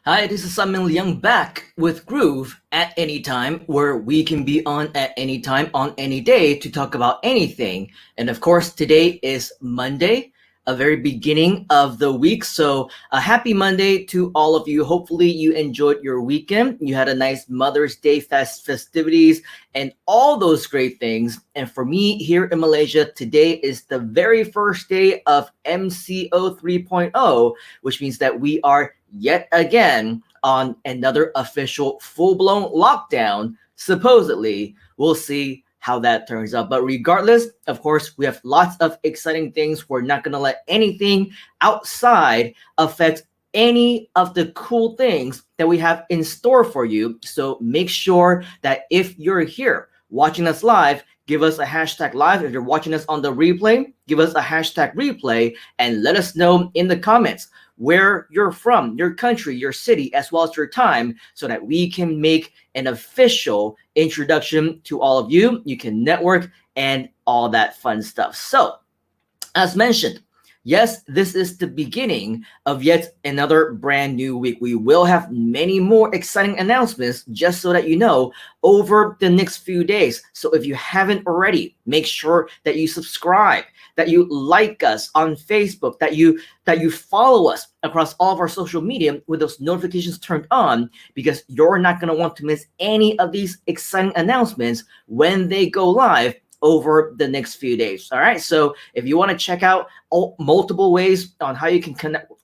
Hi, this is Leung back with Groove at any time, where we can be on at any time on any day to talk about anything. And of course, today is Monday, a very beginning of the week. So a happy Monday to all of you. Hopefully you enjoyed your weekend. You had a nice Mother's Day festivities and all those great things. And for me here in Malaysia, today is the very first day of MCO 3.0, which means that we are yet again on another official full-blown lockdown, supposedly. We'll see how that turns out. But regardless, of course, we have lots of exciting things. We're not going to let anything outside affect any of the cool things that we have in store for you. So make sure that if you're here watching us live, give us a hashtag live. If you're watching us on the replay, give us a hashtag replay and let us know in the comments where you're from, your country, your city, as well as your time, so that we can make an official introduction to all of you. You can network and all that fun stuff. So, as mentioned, yes, this is the beginning of yet another brand new week. We will have many more exciting announcements, just so that you know, over the next few days. So if you haven't already, make sure that you subscribe, that you like us on Facebook, that you follow us across all of our social media with those notifications turned on, because you're not going to want to miss any of these exciting announcements when they go live over the next few days. All right, so if you want to check out multiple ways on how you can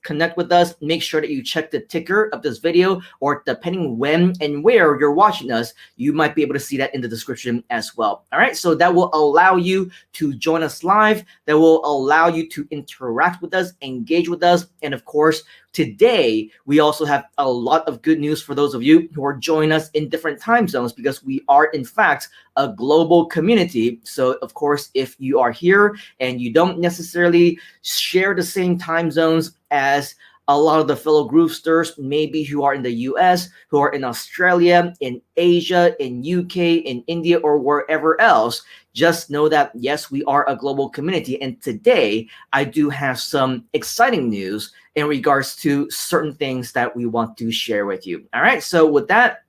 connect with us, make sure that you check the ticker of this video, or depending when and where you're watching us, you might be able to see that in the description as well. All right, so that will allow you to join us live, that will allow you to interact with us, engage with us, and of course, today we also have a lot of good news for those of you who are joining us in different time zones, because we are in fact a global community. So of course, if you are here and you don't necessarily share the same time zones as a lot of the fellow Groovesters, maybe who are in the US, who are in Australia, in Asia, in UK, in India, or wherever else, just know that yes, we are a global community. And today I do have some exciting news in regards to certain things that we want to share with you. All right, so with that,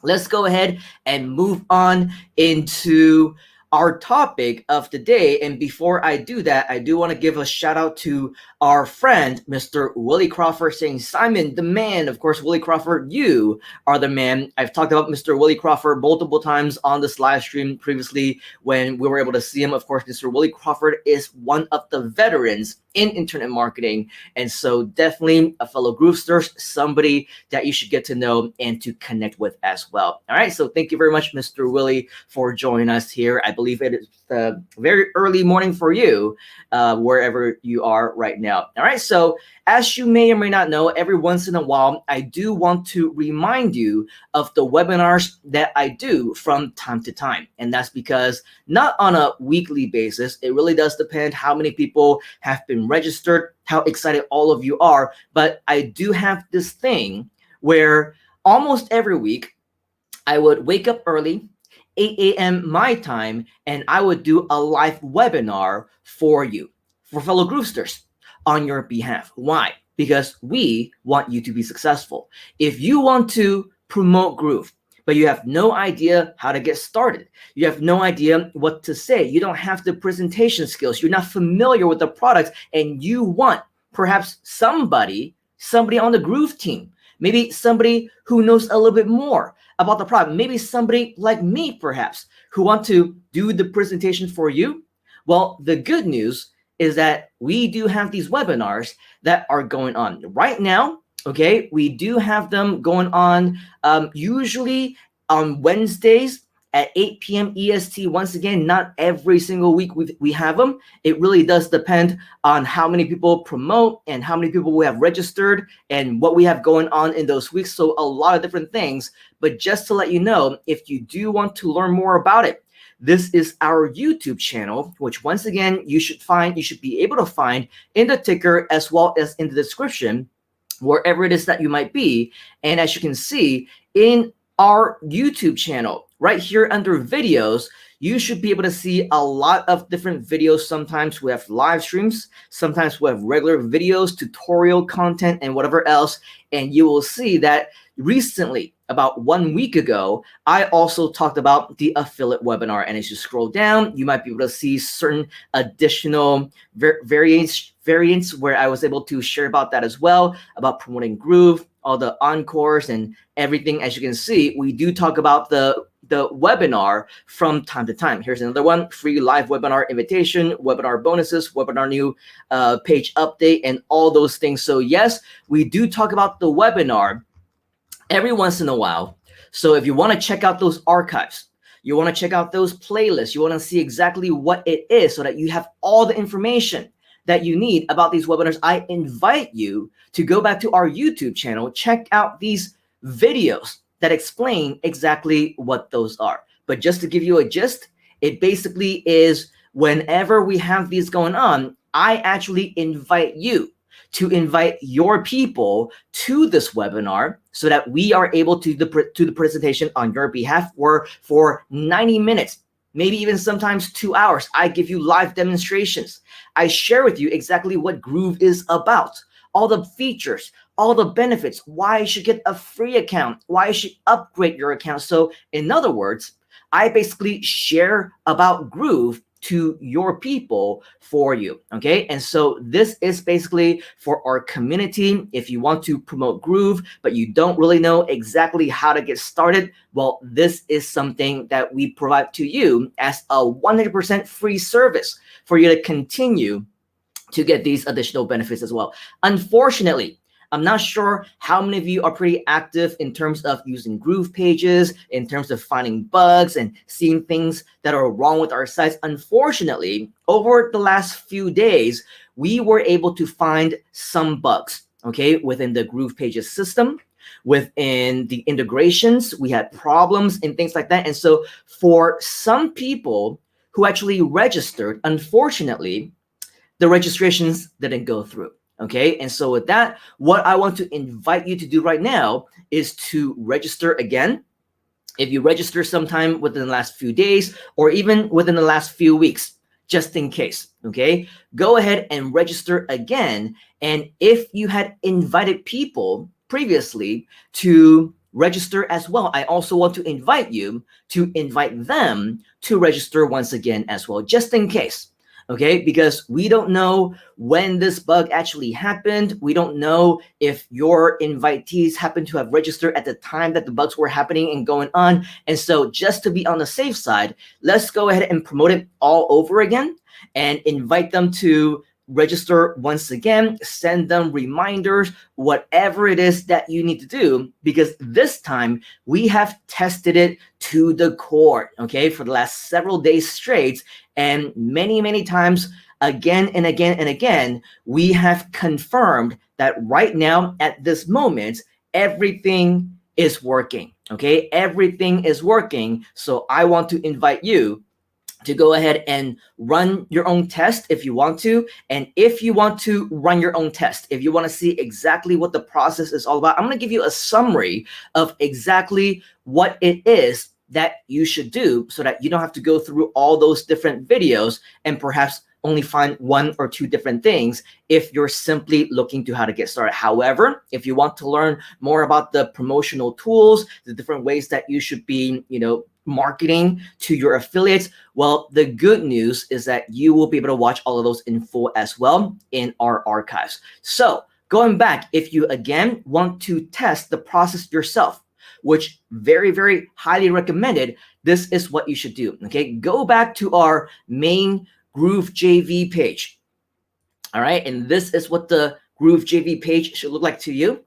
let's go ahead and move on into our topic of the day. And before I do that, I do want to give a shout out to our friend, Mr. Willie Crawford, saying, Simon, the man. Of course, Willie Crawford, you are the man. I've talked about Mr. Willie Crawford multiple times on this live stream previously when we were able to see him. Of course, Mr. Willie Crawford is one of the veterans in internet marketing, and so definitely a fellow Groovester, somebody that you should get to know and to connect with as well. All right, so thank you very much, Mr. Willie, for joining us here. I believe it is a very early morning for you, wherever you are right now. All right, so as you may or may not know, every once in a while, I do want to remind you of the webinars that I do from time to time. And that's because not on a weekly basis, it really does depend how many people have been registered, how excited all of you are. But I do have this thing where almost every week, I would wake up early, 8 a.m. my time, and I would do a live webinar for you, for fellow Groovesters, on your behalf. Why? Because we want you to be successful. If you want to promote Groove, but you have no idea how to get started, you have no idea what to say, you don't have the presentation skills, you're not familiar with the products, and you want perhaps somebody on the Groove team, maybe somebody who knows a little bit more about the product, maybe somebody like me perhaps who want to do the presentation for you. Well, the good news is that we do have these webinars that are going on right now. Okay, we do have them going on usually on Wednesdays at 8 p.m. EST. Once again, not every single week we have them. It really does depend on how many people promote and how many people we have registered and what we have going on in those weeks. So a lot of different things. But just to let you know, if you do want to learn more about it, this is our YouTube channel, which once again, you should be able to find in the ticker as well as in the description, wherever it is that you might be. And as you can see in our YouTube channel, right here under videos, you should be able to see a lot of different videos. Sometimes we have live streams, sometimes we have regular videos, tutorial content, and whatever else. And you will see that recently, about 1 week ago, I also talked about the affiliate webinar. And as you scroll down, you might be able to see certain additional variants where I was able to share about that as well, about promoting Groove, all the encores and everything. As you can see, we do talk about the webinar from time to time. Here's another one: free live webinar invitation, webinar bonuses, webinar new page update, and all those things. So yes, we do talk about the webinar every once in a while. So if you want to check out those archives, you want to check out those playlists, you want to see exactly what it is so that you have all the information that you need about these webinars, I invite you to go back to our YouTube channel, check out these videos that explain exactly what those are. But just to give you a gist, it basically is whenever we have these going on, I actually invite you to invite your people to this webinar so that we are able to do the presentation on your behalf for 90 minutes, maybe even sometimes 2 hours. I give you live demonstrations. I share with you exactly what Groove is about, all the features, all the benefits, why you should get a free account, why you should upgrade your account. So in other words, I basically share about Groove to your people for you, okay? And so this is basically for our community. If you want to promote Groove, but you don't really know exactly how to get started, well, this is something that we provide to you as a 100% free service for you to continue to get these additional benefits as well. Unfortunately, I'm not sure how many of you are pretty active in terms of using Groove pages, in terms of finding bugs and seeing things that are wrong with our sites. Unfortunately, over the last few days, we were able to find some bugs, okay, within the Groove pages system, within the integrations. We had problems and things like that. And so for some people who actually registered, unfortunately, the registrations didn't go through. Okay, and so with that, what I want to invite you to do right now is to register again. If you register sometime within the last few days or even within the last few weeks, just in case, okay, go ahead and register again. And if you had invited people previously to register as well, I also want to invite you to invite them to register once again as well, just in case. Okay, because we don't know when this bug actually happened. We don't know if your invitees happen to have registered at the time that the bugs were happening and going on. And so just to be on the safe side, let's go ahead and promote it all over again and invite them to register once again, send them reminders, whatever it is that you need to do, because this time we have tested it to the core, okay, for the last several days straight. And many times, again and again and again, we have confirmed that right now, at this moment, everything is working, okay? Everything is working. So I want to invite you to go ahead and run your own test if you want to. And if you want to run your own test, if you want to see exactly what the process is all about, I'm going to give you a summary of exactly what it is that you should do so that you don't have to go through all those different videos and perhaps only find one or two different things if you're simply looking to how to get started. However, if you want to learn more about the promotional tools, the different ways that you should be, marketing to your affiliates, well, the good news is that you will be able to watch all of those in full as well in our archives. So going back, if you again want to test the process yourself, which very highly recommended, this is what you should do. Okay, go back to our main Groove JV page. All right, and this is what the Groove JV page should look like to you.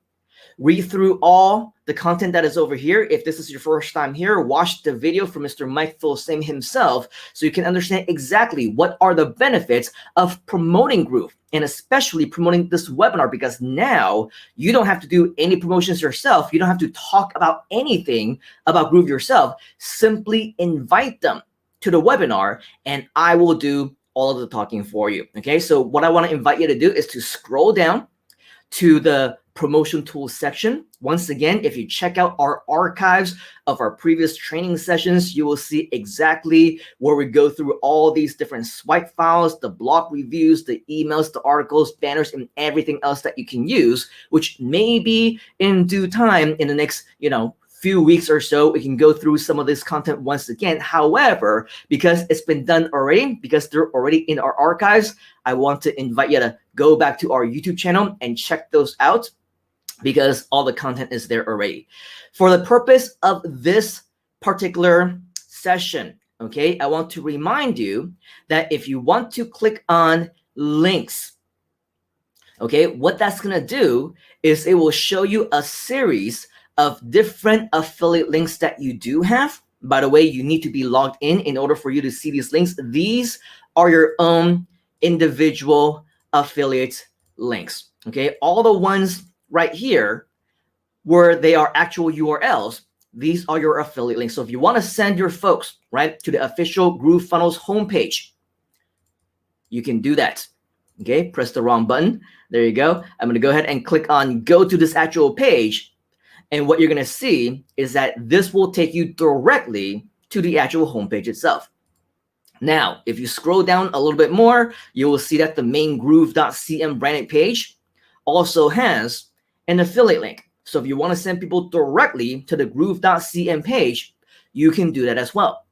Read through all the content that is over here. If this is your first time here, watch the video from Mr. Mike Philsame himself so you can understand exactly what are the benefits of promoting Groove, and especially promoting this webinar, because now you don't have to do any promotions yourself. You don't have to talk about anything about Groove yourself. Simply invite them to the webinar and I will do all of the talking for you. Okay, so what I want to invite you to do is to scroll down to the promotion tools section. Once again, if you check out our archives of our previous training sessions, you will see exactly where we go through all these different swipe files, the blog reviews, the emails, the articles, banners, and everything else that you can use, which maybe in due time in the next, few weeks or so, we can go through some of this content once again. However, because it's been done already, because they're already in our archives, I want to invite you to go back to our YouTube channel and check those out, because all the content is there already. For the purpose of this particular session, okay, I want to remind you that if you want to click on links, okay, what that's going to do is it will show you a series of different affiliate links that you do have. By the way, you need to be logged in order for you to see these links. These are your own individual affiliate links, okay? All the ones right here where they are actual URLs, these are your affiliate links. So if you want to send your folks, right, to the official GrooveFunnels homepage, you can do that. Okay, press the wrong button. There you go. I'm going to go ahead and click on go to this actual page. And what you're going to see is that this will take you directly to the actual homepage itself. Now, if you scroll down a little bit more, you will see that the main groove.cm branded page also has an affiliate link. So if you want to send people directly to the groove.cm page, you can do that as well.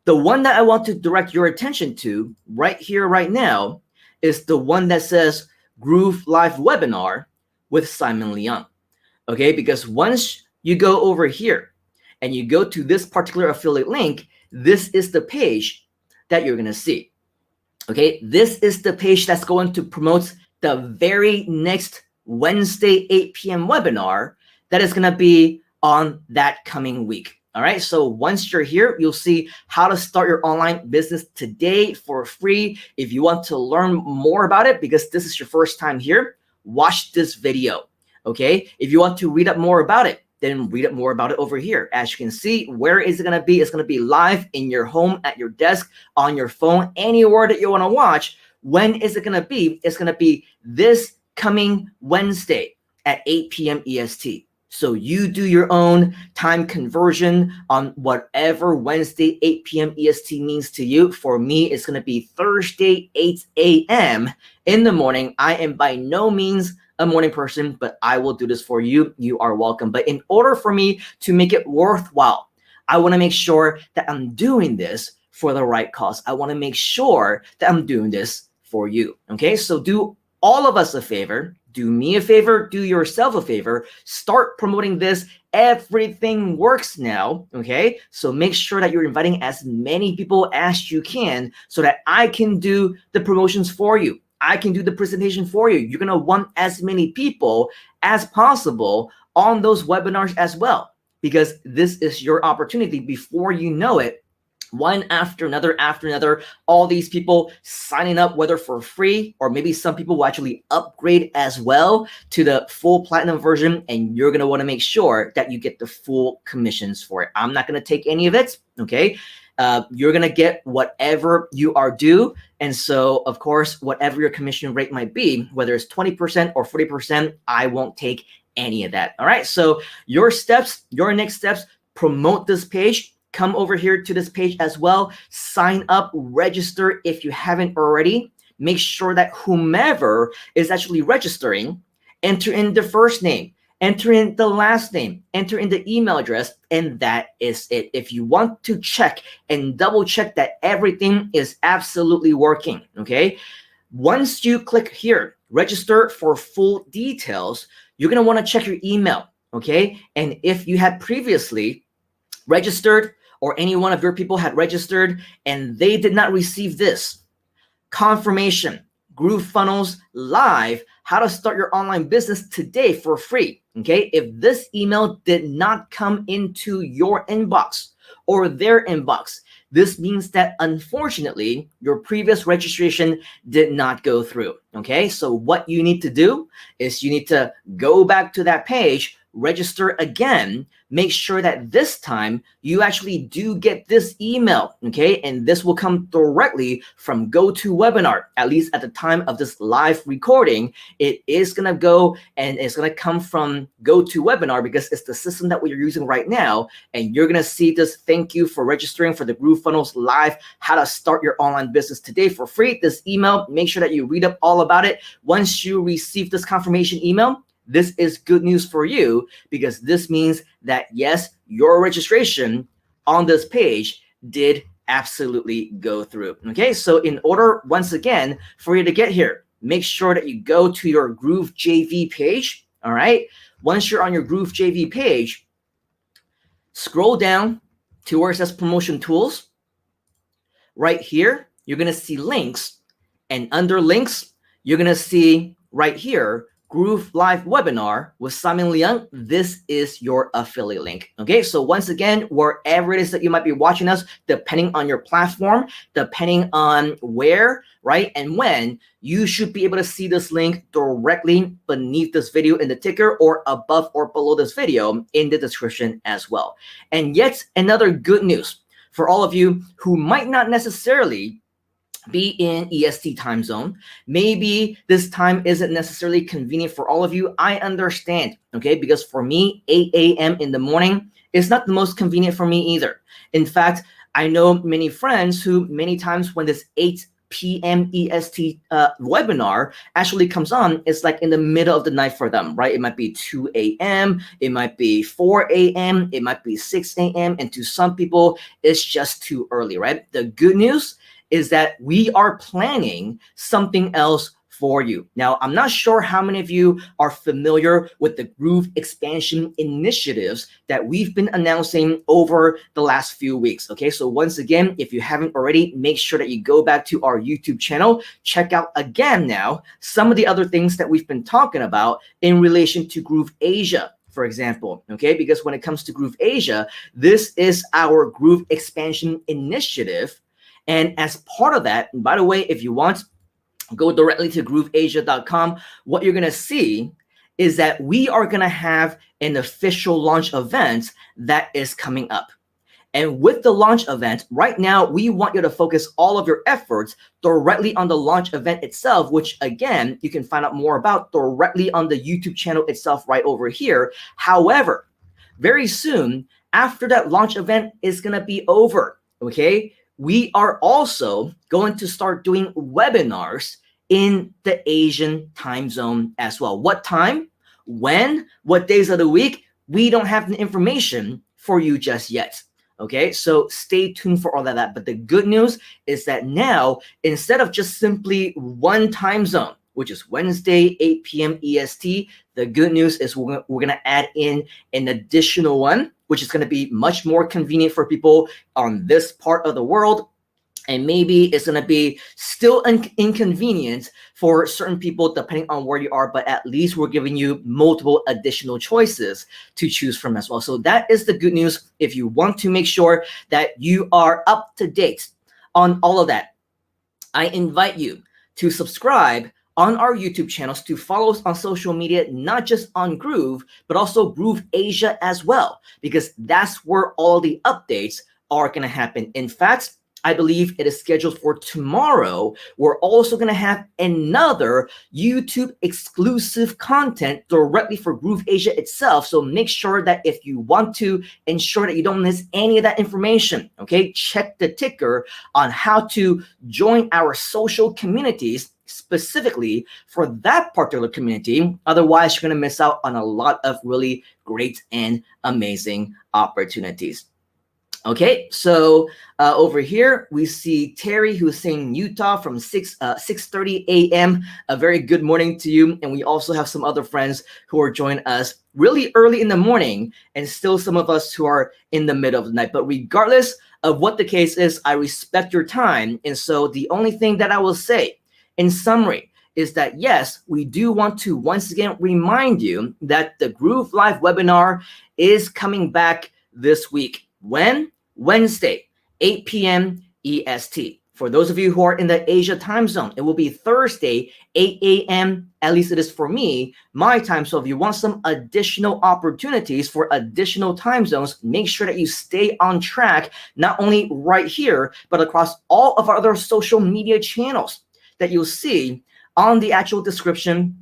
The one that I want to direct your attention to right here, right now, is the one that says Groove Live Webinar with Simon Leung. Okay, because once you go over here and you go to this particular affiliate link, this is the page that you're going to see. Okay, this is the page that's going to promote the very next Wednesday 8 p.m. webinar that is going to be on that coming week. All right, so once you're here, you'll see how to start your online business today for free. If you want to learn more about it, because this is your first time here, watch this video. Okay, if you want to read up more about it, then read up more about it over here. As you can see, where is it going to be? It's going to be live in your home, at your desk, on your phone, anywhere that you want to watch. When is it going to be? It's going to be this coming Wednesday at 8 p.m. EST. So you do your own time conversion on whatever Wednesday 8 p.m. EST means to you. For me, it's going to be Thursday 8 a.m. in the morning. I am by no means a morning person, but I will do this for you. You are welcome. But in order for me to make it worthwhile, I want to make sure that I'm doing this for the right cause. I want to make sure that I'm doing this for you. Okay, so do all of us a favor. Do me a favor, do yourself a favor, start promoting this. Everything works now, okay? So make sure that you're inviting as many people as you can so that I can do the promotions for you. I can do the presentation for you. You're gonna want as many people as possible on those webinars as well, because this is your opportunity. Before you know it, one after another, all these people signing up, whether for free or maybe some people will actually upgrade as well to the full platinum version, and you're going to want to make sure that you get the full commissions for it. I'm not going to take any of it, okay? You're going to get whatever you are due. And so, of course, whatever your commission rate might be, whether it's 20% or 40%, I won't take any of that, all right? So your steps, your next steps, promote this page. Come over here to this page as well. Sign up, register if you haven't already. Make sure that whomever is actually registering, enter in the first name, enter in the last name, enter in the email address, and that is it. If you want to check and double check that everything is absolutely working, okay? Once you click here, register for full details, you're gonna wanna check your email, okay? And if you had previously registered, or any one of your people had registered and they did not receive this confirmation, GrooveFunnels Live, how to start your online business today for free, okay? If this email did not come into your inbox or their inbox, this means that unfortunately, your previous registration did not go through, okay? So what you need to do is you need to go back to that page, register again, make sure that this time you actually do get this email, okay? And this will come directly from GoToWebinar. At least at the time of this live recording, it is gonna go and it's gonna come from GoToWebinar because it's the system that we're using right now. And you're gonna see this thank you for registering for the GrooveFunnels Live, how to start your online business today for free. This email, make sure that you read up all about it. Once you receive this confirmation email, this is good news for you because this means that yes, your registration on this page did absolutely go through. Okay, so in order, once again, for you to get here, make sure that you go to your Groove JV page. All right, once you're on your Groove JV page, scroll down to where it says promotion tools. Right here, you're gonna see links, and under links, you're gonna see right here, Groove Live Webinar with Simon Leung. This is your affiliate link. Okay, so once again, wherever it is that you might be watching us, depending on your platform, depending on where, right, and when, you should be able to see this link directly beneath this video in the ticker or above or below this video in the description as well. And yet another good news for all of you who might not necessarily be in EST time zone. Maybe this time isn't necessarily convenient for all of you. I understand, okay? Because for me, 8 a.m. in the morning is not the most convenient for me either. In fact, I know many friends who many times when this 8 p.m. EST webinar actually comes on, it's like in the middle of the night for them, right? It might be 2 a.m., it might be 4 a.m., it might be 6 a.m., and to some people, it's just too early, right? The good news is that we are planning something else for you. Now, I'm not sure how many of you are familiar with the Groove expansion initiatives that we've been announcing over the last few weeks. Okay, so once again, if you haven't already, make sure that you go back to our YouTube channel, check out again now some of the other things that we've been talking about in relation to Groove Asia, for example, okay? Because when it comes to Groove Asia, this is our Groove expansion initiative. And as part of that, and by the way, if you want, go directly to grooveasia.com. What you're going to see is that we are going to have an official launch event that is coming up. And with the launch event, right now, we want you to focus all of your efforts directly on the launch event itself, which again, you can find out more about directly on the YouTube channel itself right over here. However, very soon after that launch event is going to be over, okay? We are also going to start doing webinars in the Asian time zone as well. What time, when, what days of the week, we don't have the information for you just yet. Okay, so stay tuned for all of that. But the good news is that now, instead of just simply one time zone, which is Wednesday, 8 p.m. EST, the good news is we're going to add in an additional one, which is going to be much more convenient for people on this part of the world. And maybe it's going to be still inconvenient for certain people depending on where you are, but at least we're giving you multiple additional choices to choose from as well. So that is the good news. If you want to make sure that you are up to date on all of that, I invite you to subscribe on our YouTube channels, to follow us on social media, not just on Groove, but also Groove Asia as well, because that's where all the updates are going to happen. In fact, I believe it is scheduled for tomorrow. We're also going to have another YouTube exclusive content directly for Groove Asia itself. So make sure that if you want to ensure that you don't miss any of that information, okay, check the ticker on how to join our social communities specifically for that particular community. Otherwise, you're going to miss out on a lot of really great and amazing opportunities. Okay, so over here we see Terry, who's saying Utah from 6:30 a.m. A very good morning to you. And we also have some other friends who are joining us really early in the morning, and still some of us who are in the middle of the night. But regardless of what the case is, I respect your time. And so the only thing that I will say in summary is that yes, we do want to once again remind you that the Groove Live webinar is coming back this week. When? Wednesday, 8 p.m. EST. For those of you who are in the Asia time zone, it will be Thursday, 8 a.m. At least it is for me, my time. So if you want some additional opportunities for additional time zones, make sure that you stay on track, not only right here, but across all of our other social media channels that you'll see on the actual description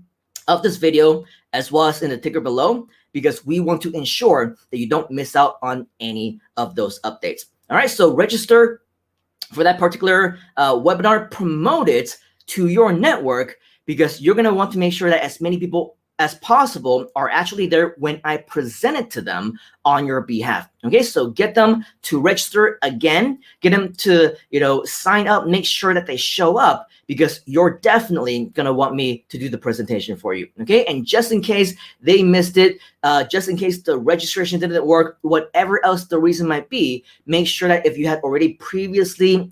of this video, as well as in the ticker below, because we want to ensure that you don't miss out on any of those updates. All right, so register for that particular webinar, promote it to your network, because you're going to want to make sure that as many people as possible are actually there when I present it to them on your behalf. Okay, so get them to register again, get them to, sign up, make sure that they show up, because you're definitely going to want me to do the presentation for you. Okay, and just in case they missed it, just in case the registration didn't work, whatever else the reason might be, make sure that if you had already previously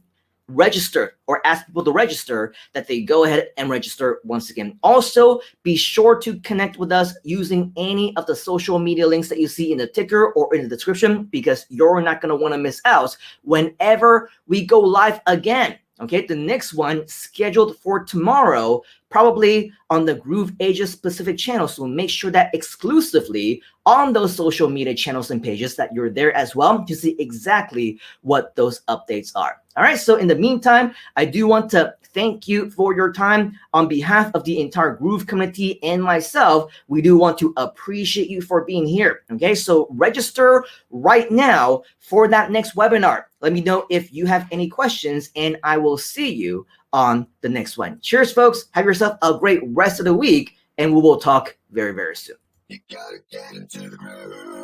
register or ask people to register, that they go ahead and register once again. Also, be sure to connect with us using any of the social media links that you see in the ticker or in the description, because you're not going to want to miss out whenever we go live again. Okay, the next one scheduled for tomorrow, probably on the Groove Asia specific channel. So make sure that exclusively on those social media channels and pages that you're there as well to see exactly what those updates are. All right, so in the meantime, I do want to thank you for your time. On behalf of the entire Groove community and myself, we do want to appreciate you for being here. Okay, so register right now for that next webinar. Let me know if you have any questions, and I will see you on the next one. Cheers, folks. Have yourself a great rest of the week, and we will talk very, very soon. You gotta get into the groove.